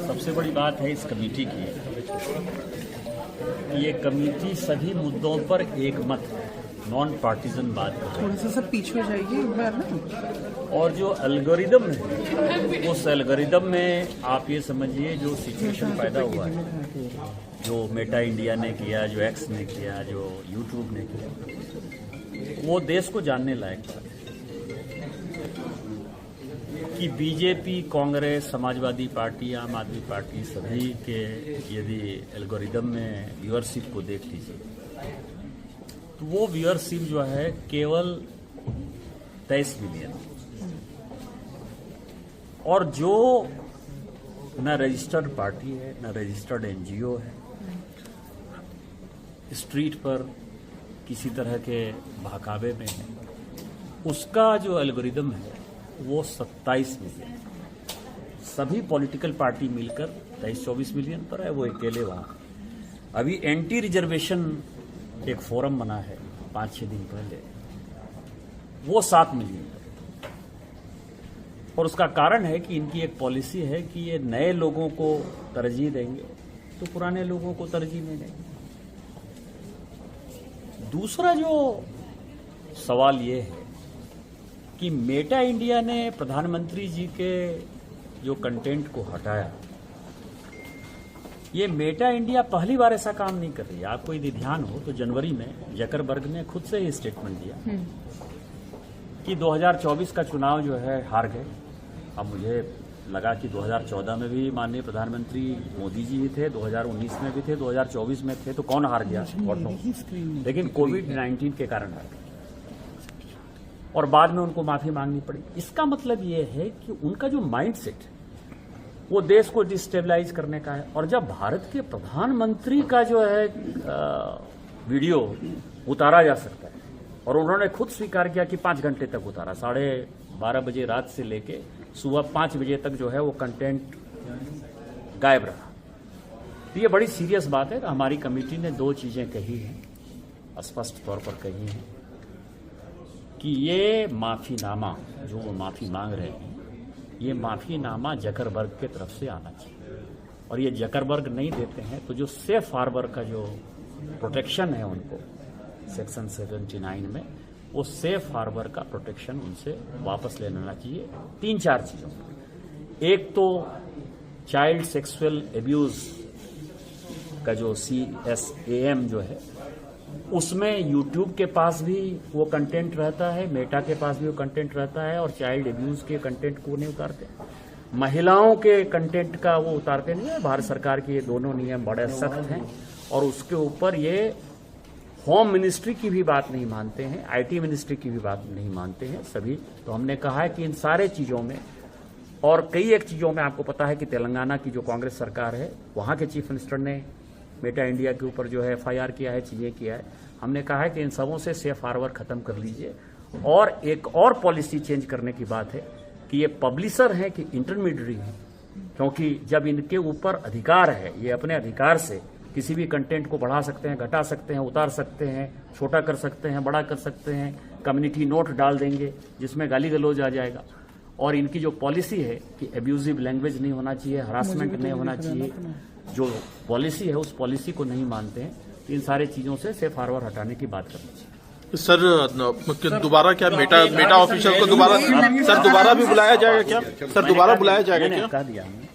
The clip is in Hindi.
सबसे बड़ी बात है इस कमेटी की, ये कमेटी सभी मुद्दों पर एकमत है, नॉन पार्टीजन बात है। थोड़ा सा सब पीछे हो जाएगी एक बार ना। और जो एल्गोरिदम है उस एल्गोरिदम में आप ये समझिए जो सिचुएशन पैदा हुआ है, जो मेटा इंडिया ने किया, जो एक्स ने किया, जो यूट्यूब ने किया, वो देश को जानने लायक था कि बीजेपी, कांग्रेस, समाजवादी पार्टी, आम आदमी पार्टी सभी के यदि एल्गोरिदम में व्यूअरशिप को देख लीजिए तो वो व्यूअरशिप जो है केवल 23 मिलियन, और जो न रजिस्टर्ड पार्टी है न रजिस्टर्ड एनजीओ है, स्ट्रीट पर किसी तरह के बहकावे में है, उसका जो एल्गोरिदम है वो 27 मिलियन। सभी पॉलिटिकल पार्टी मिलकर 23-24 मिलियन पर है, वो अकेले वहाँ। अभी एंटी रिजर्वेशन एक फोरम बना है 5-6 दिन पहले, वो 7 मिलियन पर। और उसका कारण है कि इनकी एक पॉलिसी है कि ये नए लोगों को तरजीह देंगे तो पुराने लोगों को तरजीह नहीं देंगे। दूसरा जो सवाल ये है कि मेटा इंडिया ने प्रधानमंत्री जी के जो कंटेंट को हटाया, ये मेटा इंडिया पहली बार ऐसा काम नहीं कर रही है। आपको यदि ध्यान हो तो जनवरी में जकरबर्ग ने खुद से ही स्टेटमेंट दिया कि 2024 का चुनाव जो है हार गए। अब मुझे लगा कि 2014 में भी माननीय प्रधानमंत्री मोदी जी ही थे, 2019 में भी थे, 2024 में थे, तो कौन हार गया? लेकिन कोविड-19 के कारण हार गए और बाद में उनको माफी मांगनी पड़ी। इसका मतलब ये है कि उनका जो माइंडसेट वो देश को डिस्टेबलाइज करने का है। और जब भारत के प्रधानमंत्री का जो है वीडियो उतारा जा सकता है, और उन्होंने खुद स्वीकार किया कि 5 घंटे तक उतारा, 12:30 बजे रात से लेके सुबह 5 बजे तक जो है वो कंटेंट गायब रहा, तो ये बड़ी सीरियस बात है। हमारी कमेटी ने 2 चीजें कही हैं, स्पष्ट तौर पर कही हैं कि ये माफीनामा जो वो माफी मांग रहे हैं, ये माफीनामा जकरबर्ग के तरफ से आना चाहिए। और ये जकरबर्ग नहीं देते हैं तो जो सेफ हार्बर का जो प्रोटेक्शन है उनको सेक्शन 79 में, वो सेफ हार्बर का प्रोटेक्शन उनसे वापस ले लेना चाहिए 3-4 चीजों। एक तो चाइल्ड सेक्सुअल एब्यूज का जो CSAM जो है, उसमें यूट्यूब के पास भी वो कंटेंट रहता है, मेटा के पास भी वो कंटेंट रहता है, और चाइल्ड एब्यूज के कंटेंट को नहीं उतारते। महिलाओं के कंटेंट का वो उतारते नहीं है। भारत सरकार के ये दोनों नियम बड़े सख्त हैं, और उसके ऊपर ये होम मिनिस्ट्री की भी बात नहीं मानते हैं, IT मिनिस्ट्री की भी बात नहीं मानते हैं सभी। तो हमने कहा है कि इन सारे चीजों में और कई एक चीजों में, आपको पता है कि तेलंगाना की जो कांग्रेस सरकार है, वहां के चीफ मिनिस्टर ने मेटा इंडिया के ऊपर जो है FIR किया है, चीजें किया है। हमने कहा है कि इन सबों से सेफ हार्बर खत्म कर लीजिए। और एक और पॉलिसी चेंज करने की बात है कि ये पब्लिशर हैं कि इंटरमीडियरी हैं, क्योंकि जब इनके ऊपर अधिकार है, ये अपने अधिकार से किसी भी कंटेंट को बढ़ा सकते हैं, घटा सकते हैं, उतार सकते हैं, छोटा कर सकते हैं, बड़ा कर सकते हैं, कम्युनिटी नोट डाल देंगे जिसमें गाली गलौज आ जाएगा। और इनकी जो पॉलिसी है कि एब्यूजिव लैंग्वेज नहीं होना चाहिए, हरासमेंट नहीं होना चाहिए, जो पॉलिसी है उस पॉलिसी को नहीं मानते हैं। तो इन सारी चीजों से सेफ हार्बर हटाने की बात करनी चाहिए। सर दोबारा क्या मेटा ऑफिशियल को दोबारा भी बुलाया जाएगा क्या? सर दोबारा बुलाया जाएगा क्या? कह दिया हमने।